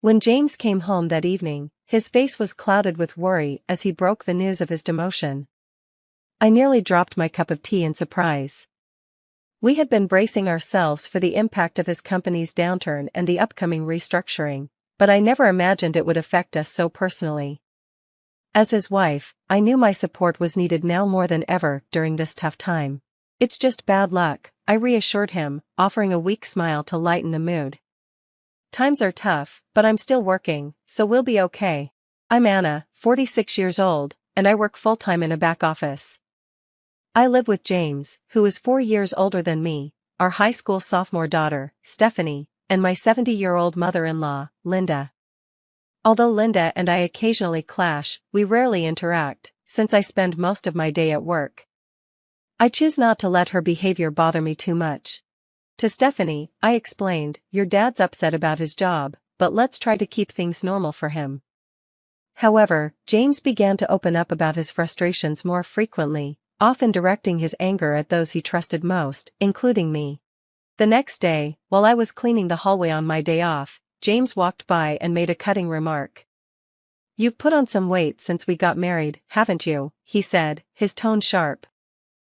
When James came home that evening, his face was clouded with worry as he broke the news of his demotion. I nearly dropped my cup of tea in surprise. We had been bracing ourselves for the impact of his company's downturn and the upcoming restructuring, but I never imagined it would affect us so personally. As his wife, I knew my support was needed now more than ever during this tough time. "It's just bad luck," I reassured him, offering a weak smile to lighten the mood. "Times are tough, but I'm still working, so we'll be okay. I'm Anna, 46 years old, and I work full-time in a back office. I live with James, who is 4 years older than me, our high school sophomore daughter, Stephanie, and my 70-year-old mother-in-law, Linda. Although Linda and I occasionally clash, we rarely interact, since I spend most of my day at work. I choose not to let her behavior bother me too much. To Stephanie, I explained, 'Your dad's upset about his job, but let's try to keep things normal for him.' However, James began to open up about his frustrations more frequently, often directing his anger at those he trusted most, including me. The next day, while I was cleaning the hallway on my day off, James walked by and made a cutting remark. "You've put on some weight since we got married, haven't you?" he said, his tone sharp.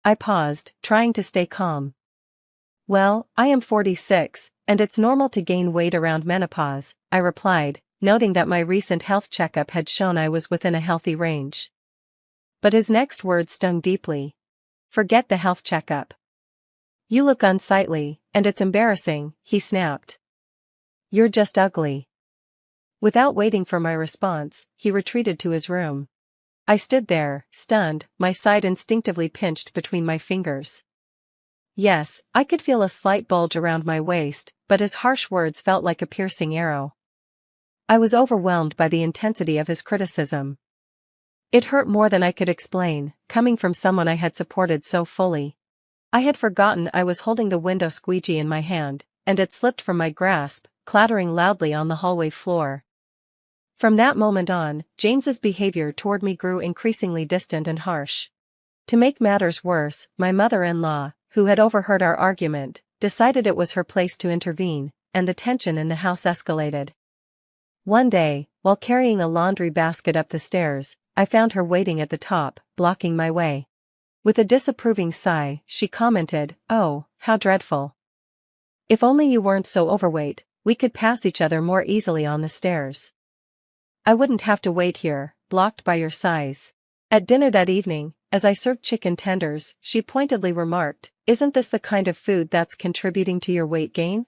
I paused, trying to stay calm. "Well, I am 46, and it's normal to gain weight around menopause," I replied, noting that my recent health checkup had shown I was within a healthy range. But his next words stung deeply. "Forget the health checkup. You look unsightly, and it's embarrassing," he snapped. "You're just ugly." Without waiting for my response, he retreated to his room. I stood there, stunned, my side instinctively pinched between my fingers. Yes, I could feel a slight bulge around my waist, but his harsh words felt like a piercing arrow. I was overwhelmed by the intensity of his criticism. It hurt more than I could explain, coming from someone I had supported so fully. I had forgotten I was holding the window squeegee in my hand, and it slipped from my grasp, clattering loudly on the hallway floor. From that moment on, James's behavior toward me grew increasingly distant and harsh. To make matters worse, my mother-in-law, who had overheard our argument, decided it was her place to intervene, and the tension in the house escalated. One day, while carrying a laundry basket up the stairs, I found her waiting at the top, blocking my way. With a disapproving sigh, she commented, "Oh, how dreadful. If only you weren't so overweight, we could pass each other more easily on the stairs. I wouldn't have to wait here, blocked by your size." At dinner that evening, as I served chicken tenders, she pointedly remarked, "Isn't this the kind of food that's contributing to your weight gain?"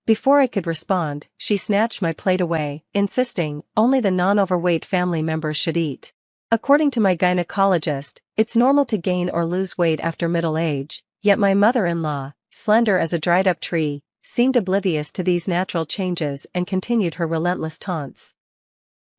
Before I could respond, she snatched my plate away, insisting, "Only the non-overweight family members should eat. According to my gynecologist, it's normal to gain or lose weight after middle age," yet my mother-in-law, slender as a dried-up tree, seemed oblivious to these natural changes and continued her relentless taunts.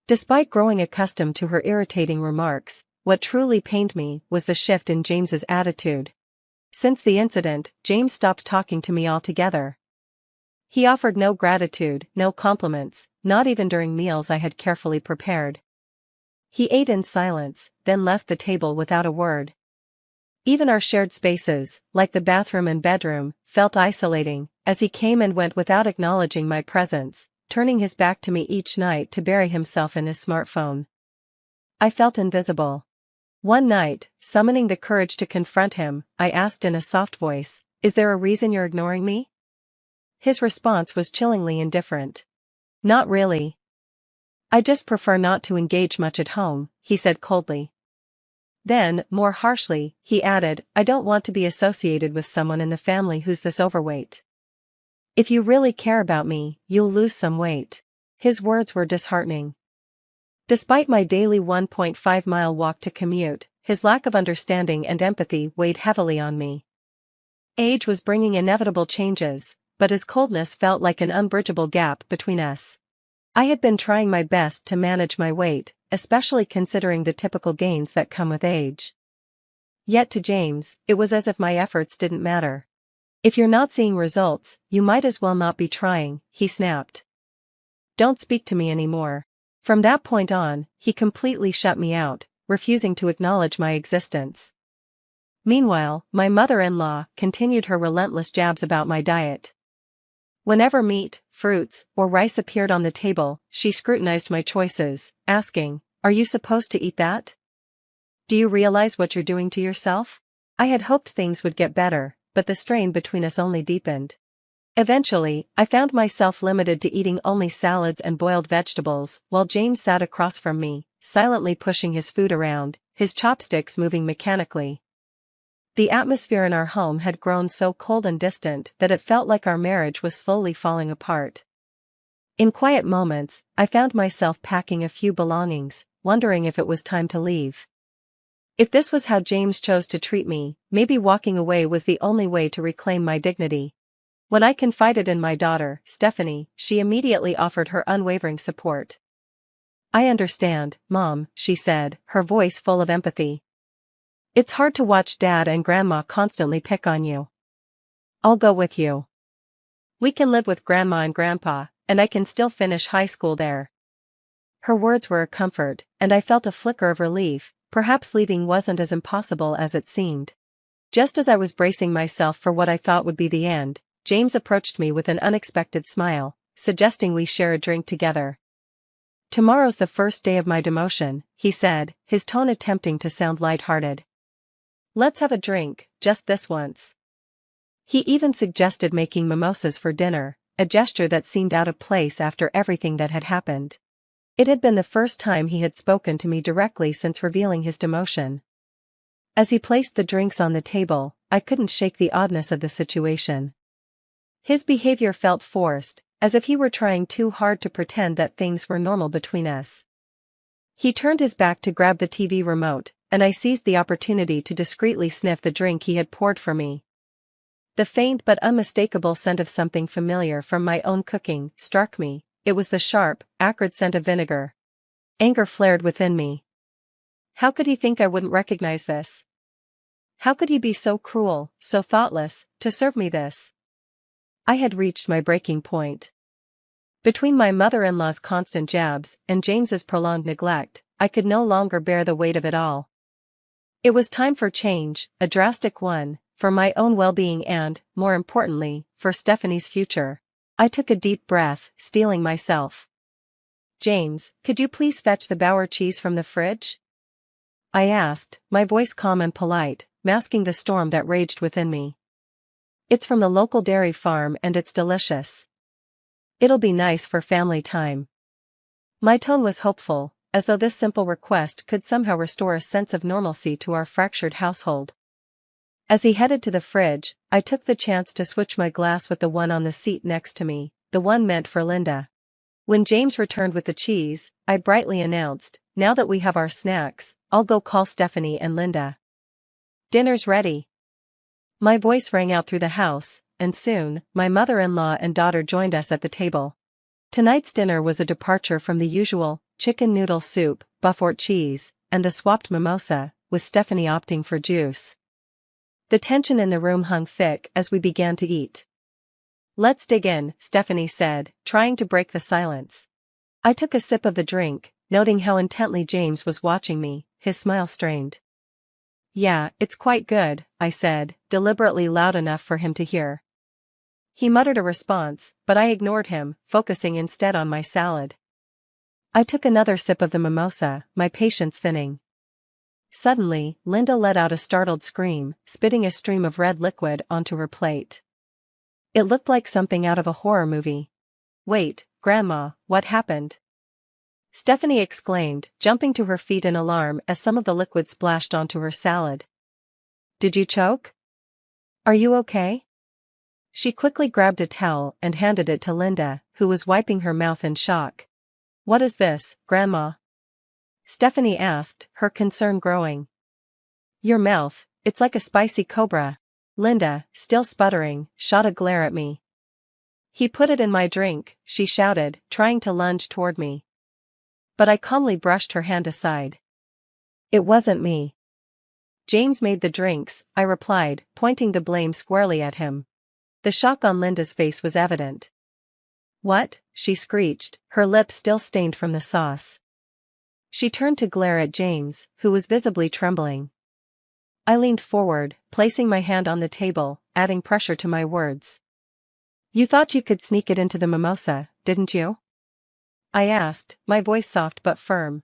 Despite growing accustomed to her irritating remarks, what truly pained me was the shift in James's attitude. Since the incident, James stopped talking to me altogether. He offered no gratitude, no compliments, not even during meals I had carefully prepared. He ate in silence, then left the table without a word. Even our shared spaces, like the bathroom and bedroom, felt isolating, as he came and went without acknowledging my presence, turning his back to me each night to bury himself in his smartphone. I felt invisible. One night, summoning the courage to confront him, I asked in a soft voice, "Is there a reason you're ignoring me?" His response was chillingly indifferent. "Not really. I just prefer not to engage much at home," he said coldly. Then, more harshly, he added, "I don't want to be associated with someone in the family who's this overweight. If you really care about me, you'll lose some weight." His words were disheartening. Despite my daily 1.5-mile walk to commute, his lack of understanding and empathy weighed heavily on me. Age was bringing inevitable changes, but his coldness felt like an unbridgeable gap between us. I had been trying my best to manage my weight, especially considering the typical gains that come with age. Yet to James, it was as if my efforts didn't matter. "If you're not seeing results, you might as well not be trying," he snapped. "Don't speak to me anymore." From that point on, he completely shut me out, refusing to acknowledge my existence. Meanwhile, my mother-in-law continued her relentless jabs about my diet. Whenever meat, fruits, or rice appeared on the table, she scrutinized my choices, asking, "Are you supposed to eat that? Do you realize what you're doing to yourself?" I had hoped things would get better, but the strain between us only deepened. Eventually, I found myself limited to eating only salads and boiled vegetables, while James sat across from me, silently pushing his food around, his chopsticks moving mechanically. The atmosphere in our home had grown so cold and distant that it felt like our marriage was slowly falling apart. In quiet moments, I found myself packing a few belongings, wondering if it was time to leave. If this was how James chose to treat me, maybe walking away was the only way to reclaim my dignity. When I confided in my daughter, Stephanie, she immediately offered her unwavering support. "I understand, Mom," she said, her voice full of empathy. "It's hard to watch Dad and Grandma constantly pick on you. I'll go with you. We can live with Grandma and Grandpa, and I can still finish high school there." Her words were a comfort, and I felt a flicker of relief. Perhaps leaving wasn't as impossible as it seemed. Just as I was bracing myself for what I thought would be the end, James approached me with an unexpected smile, suggesting we share a drink together. "Tomorrow's the first day of my demotion," he said, his tone attempting to sound light-hearted. "Let's have a drink, just this once." He even suggested making mimosas for dinner, a gesture that seemed out of place after everything that had happened. It had been the first time he had spoken to me directly since revealing his demotion. As he placed the drinks on the table, I couldn't shake the oddness of the situation. His behavior felt forced, as if he were trying too hard to pretend that things were normal between us. He turned his back to grab the TV remote, and I seized the opportunity to discreetly sniff the drink he had poured for me. The faint but unmistakable scent of something familiar from my own cooking struck me. It was the sharp, acrid scent of vinegar. Anger flared within me. How could he think I wouldn't recognize this? How could he be so cruel, so thoughtless, to serve me this? I had reached my breaking point. Between my mother-in-law's constant jabs and James's prolonged neglect, I could no longer bear the weight of it all. It was time for change, a drastic one, for my own well-being and, more importantly, for Stephanie's future. I took a deep breath, steeling myself. "James, could you please fetch the Bauer cheese from the fridge?" I asked, my voice calm and polite, masking the storm that raged within me. "It's from the local dairy farm and it's delicious. It'll be nice for family time." My tone was hopeful, as though this simple request could somehow restore a sense of normalcy to our fractured household. As he headed to the fridge, I took the chance to switch my glass with the one on the seat next to me, the one meant for Linda. When James returned with the cheese, I brightly announced, "Now that we have our snacks, I'll go call Stephanie and Linda. Dinner's ready." My voice rang out through the house, and soon, my mother-in-law and daughter joined us at the table. Tonight's dinner was a departure from the usual chicken noodle soup, Beaufort cheese, and the swapped mimosa, with Stephanie opting for juice. The tension in the room hung thick as we began to eat. "Let's dig in," Stephanie said, trying to break the silence. I took a sip of the drink, noting how intently James was watching me, his smile strained. "Yeah, it's quite good," I said, deliberately loud enough for him to hear. He muttered a response, but I ignored him, focusing instead on my salad. I took another sip of the mimosa, my patience thinning. Suddenly, Linda let out a startled scream, spitting a stream of red liquid onto her plate. It looked like something out of a horror movie. "Wait, Grandma, what happened?" Stephanie exclaimed, jumping to her feet in alarm as some of the liquid splashed onto her salad. "Did you choke? Are you okay?" She quickly grabbed a towel and handed it to Linda, who was wiping her mouth in shock. "What is this, Grandma?" Stephanie asked, her concern growing. "Your mouth, it's like a spicy cobra." Linda, still sputtering, shot a glare at me. "He put it in my drink," she shouted, trying to lunge toward me. But I calmly brushed her hand aside. "It wasn't me. James made the drinks," I replied, pointing the blame squarely at him. The shock on Linda's face was evident. "What?" she screeched, her lips still stained from the sauce. She turned to glare at James, who was visibly trembling. I leaned forward, placing my hand on the table, adding pressure to my words. You thought you could sneak it into the mimosa, didn't you? I asked, my voice soft but firm.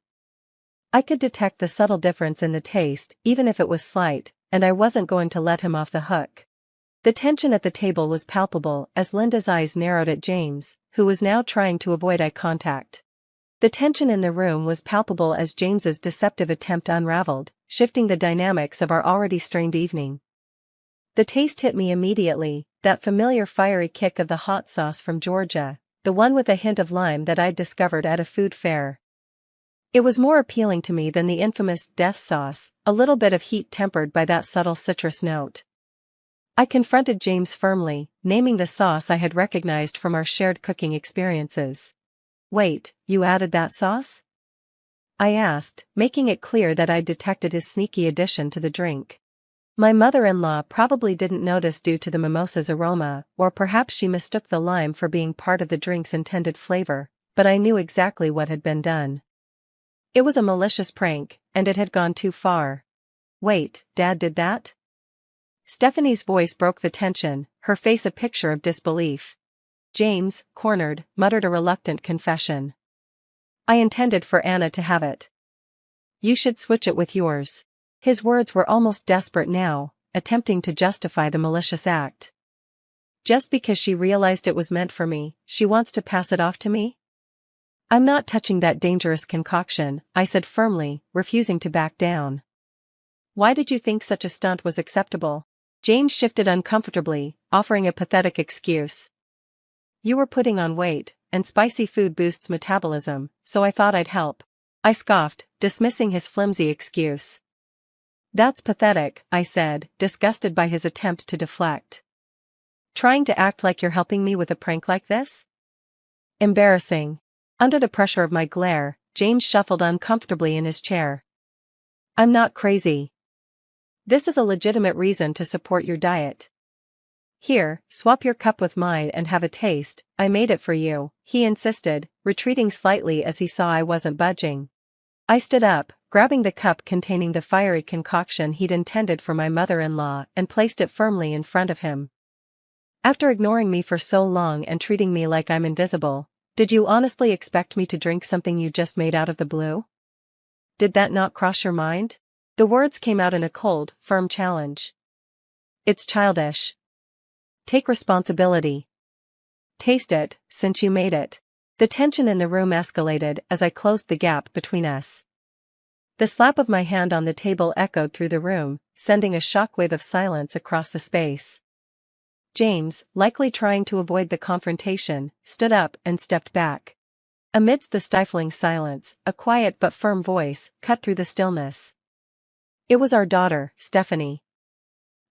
I could detect the subtle difference in the taste, even if it was slight, and I wasn't going to let him off the hook. The tension at the table was palpable as Linda's eyes narrowed at James, who was now trying to avoid eye contact. The tension in the room was palpable as James's deceptive attempt unraveled, shifting the dynamics of our already strained evening. The taste hit me immediately, that familiar fiery kick of the hot sauce from Georgia, the one with a hint of lime that I'd discovered at a food fair. It was more appealing to me than the infamous death sauce, a little bit of heat tempered by that subtle citrus note. I confronted James firmly, naming the sauce I had recognized from our shared cooking experiences. Wait, you added that sauce? I asked, making it clear that I'd detected his sneaky addition to the drink. My mother-in-law probably didn't notice due to the mimosa's aroma, or perhaps she mistook the lime for being part of the drink's intended flavor, but I knew exactly what had been done. It was a malicious prank, and it had gone too far. Wait, Dad did that? Stephanie's voice broke the tension, her face a picture of disbelief. James, cornered, muttered a reluctant confession. I intended for Anna to have it. You should switch it with yours. His words were almost desperate now, attempting to justify the malicious act. Just because she realized it was meant for me, she wants to pass it off to me? I'm not touching that dangerous concoction, I said firmly, refusing to back down. Why did you think such a stunt was acceptable? James shifted uncomfortably, offering a pathetic excuse. You were putting on weight, and spicy food boosts metabolism, so I thought I'd help. I scoffed, dismissing his flimsy excuse. That's pathetic, I said, disgusted by his attempt to deflect. Trying to act like you're helping me with a prank like this? Embarrassing. Under the pressure of my glare, James shuffled uncomfortably in his chair. I'm not crazy. This is a legitimate reason to support your diet. Here, swap your cup with mine and have a taste, I made it for you, he insisted, retreating slightly as he saw I wasn't budging. I stood up, grabbing the cup containing the fiery concoction he'd intended for my mother-in-law and placed it firmly in front of him. After ignoring me for so long and treating me like I'm invisible, did you honestly expect me to drink something you just made out of the blue? Did that not cross your mind? The words came out in a cold, firm challenge. It's childish. Take responsibility. Taste it, since you made it. The tension in the room escalated as I closed the gap between us. The slap of my hand on the table echoed through the room, sending a shockwave of silence across the space. James, likely trying to avoid the confrontation, stood up and stepped back. Amidst the stifling silence, a quiet but firm voice cut through the stillness. It was our daughter, Stephanie.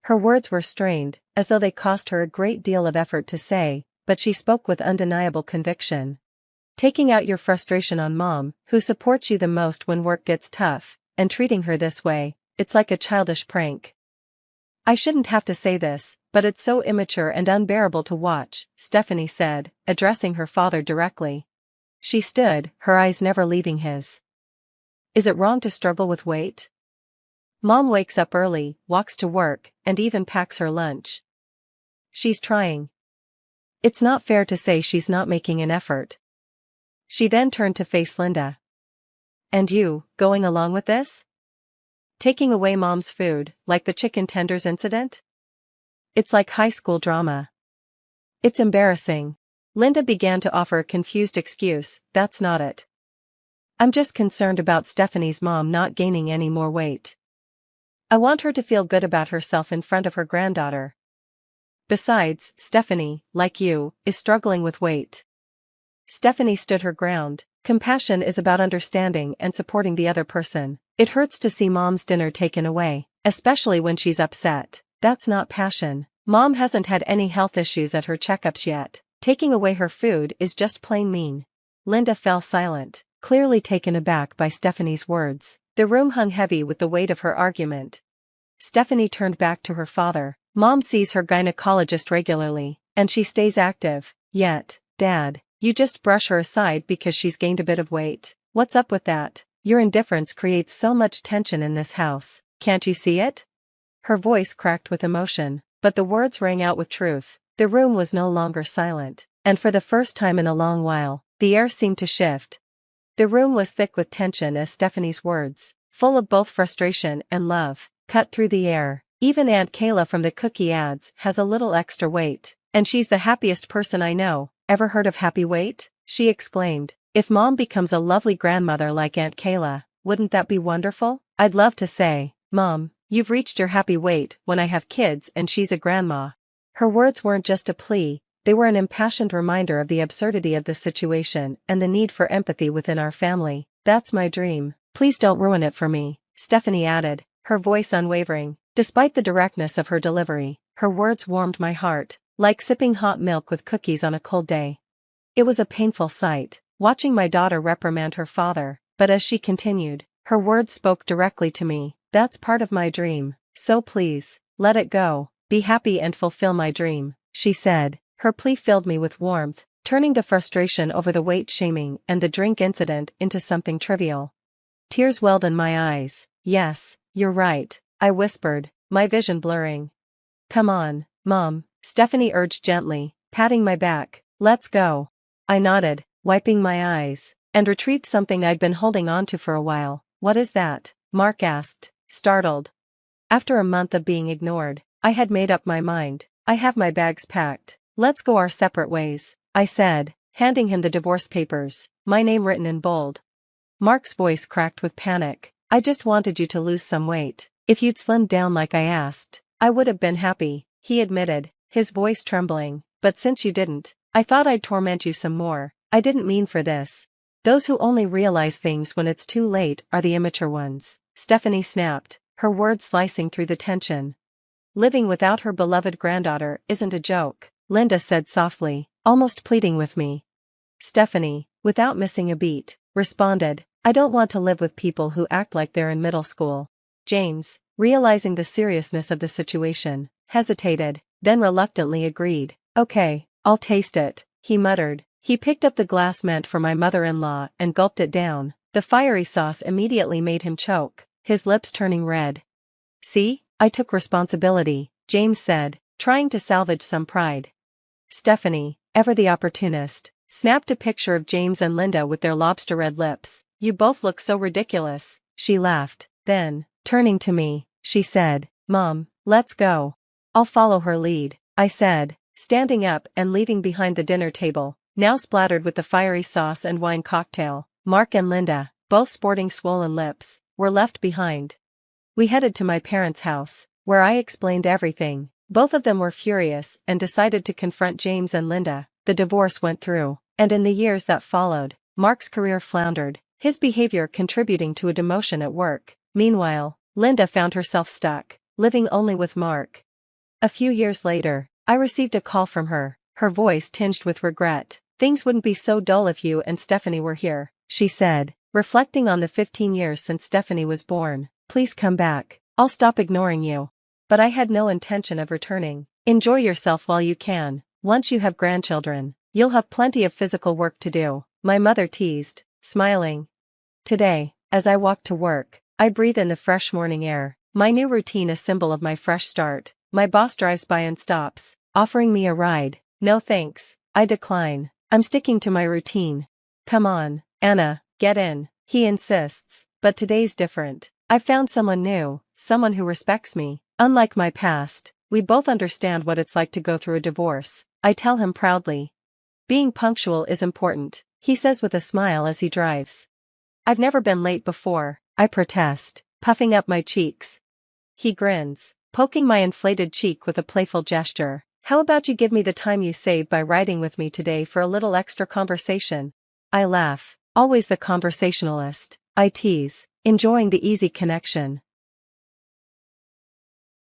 Her words were strained, as though they cost her a great deal of effort to say, but she spoke with undeniable conviction. Taking out your frustration on Mom, who supports you the most when work gets tough, and treating her this way, it's like a childish prank. I shouldn't have to say this, but it's so immature and unbearable to watch, Stephanie said, addressing her father directly. She stood, her eyes never leaving his. Is it wrong to struggle with weight? Mom wakes up early, walks to work, and even packs her lunch. She's trying. It's not fair to say she's not making an effort. She then turned to face Linda. And you, going along with this? Taking away Mom's food, like the chicken tenders incident? It's like high school drama. It's embarrassing. Linda began to offer a confused excuse, that's not it. I'm just concerned about Stephanie's mom not gaining any more weight. I want her to feel good about herself in front of her granddaughter. Besides, Stephanie, like you, is struggling with weight. Stephanie stood her ground. Compassion is about understanding and supporting the other person. It hurts to see Mom's dinner taken away, especially when she's upset. That's not passion. Mom hasn't had any health issues at her checkups yet. Taking away her food is just plain mean. Linda fell silent, clearly taken aback by Stephanie's words. The room hung heavy with the weight of her argument. Stephanie turned back to her father. Mom sees her gynecologist regularly, and she stays active. Yet, Dad, you just brush her aside because she's gained a bit of weight. What's up with that? Your indifference creates so much tension in this house. Can't you see it? Her voice cracked with emotion, but the words rang out with truth. The room was no longer silent, and for the first time in a long while, the air seemed to shift. The room was thick with tension as Stephanie's words, full of both frustration and love, cut through the air. Even Aunt Kayla from the cookie ads has a little extra weight, and she's the happiest person I know. Ever heard of happy weight? She exclaimed. If Mom becomes a lovely grandmother like Aunt Kayla, wouldn't that be wonderful? I'd love to say, Mom, you've reached your happy weight when I have kids and she's a grandma. Her words weren't just a plea, they were an impassioned reminder of the absurdity of the situation and the need for empathy within our family. That's my dream. Please don't ruin it for me, Stephanie added, her voice unwavering. Despite the directness of her delivery, her words warmed my heart, like sipping hot milk with cookies on a cold day. It was a painful sight, watching my daughter reprimand her father, but as she continued, her words spoke directly to me. That's part of my dream, so please, let it go, be happy and fulfill my dream, she said. Her plea filled me with warmth, turning the frustration over the weight shaming and the drink incident into something trivial. Tears welled in my eyes. Yes, you're right, I whispered, my vision blurring. Come on, Mom, Stephanie urged gently, patting my back. Let's go. I nodded, wiping my eyes, and retrieved something I'd been holding onto for a while. What is that? Mark asked, startled. After a month of being ignored, I had made up my mind. I have my bags packed. Let's go our separate ways, I said, handing him the divorce papers, my name written in bold. Mark's voice cracked with panic. I just wanted you to lose some weight. If you'd slimmed down like I asked, I would have been happy, he admitted, his voice trembling. But since you didn't, I thought I'd torment you some more. I didn't mean for this. Those who only realize things when it's too late are the immature ones, Stephanie snapped, her words slicing through the tension. Living without her beloved granddaughter isn't a joke, Linda said softly, almost pleading with me. Stephanie, without missing a beat, responded, I don't want to live with people who act like they're in middle school. James, realizing the seriousness of the situation, hesitated, then reluctantly agreed. Okay, I'll taste it, he muttered. He picked up the glass meant for my mother-in-law and gulped it down. The fiery sauce immediately made him choke, his lips turning red. See, I took responsibility, James said, trying to salvage some pride. Stephanie, ever the opportunist, snapped a picture of James and Linda with their lobster-red lips. You both look so ridiculous, she laughed. Then, turning to me, she said, Mom, let's go. I'll follow her lead, I said, standing up and leaving behind the dinner table, now splattered with the fiery sauce and wine cocktail. Mark and Linda, both sporting swollen lips, were left behind. We headed to my parents' house, where I explained everything. Both of them were furious and decided to confront James and Linda. The divorce went through, and in the years that followed, Mark's career floundered, his behavior contributing to a demotion at work. Meanwhile, Linda found herself stuck, living only with Mark. A few years later, I received a call from her, her voice tinged with regret. Things wouldn't be so dull if you and Stephanie were here, she said, reflecting on the 15 years since Stephanie was born. Please come back, I'll stop ignoring you. But I had no intention of returning. Enjoy yourself while you can. Once you have grandchildren, you'll have plenty of physical work to do, my mother teased, smiling. Today, as I walk to work, I breathe in the fresh morning air, my new routine a symbol of my fresh start. My boss drives by and stops, offering me a ride. No thanks, I decline. I'm sticking to my routine. Come on, Anna, get in, he insists, but today's different. I've found someone new, someone who respects me. Unlike my past, we both understand what it's like to go through a divorce, I tell him proudly. Being punctual is important, he says with a smile as he drives. I've never been late before, I protest, puffing up my cheeks. He grins, poking my inflated cheek with a playful gesture. How about you give me the time you saved by riding with me today for a little extra conversation? I laugh, always the conversationalist, I tease, enjoying the easy connection.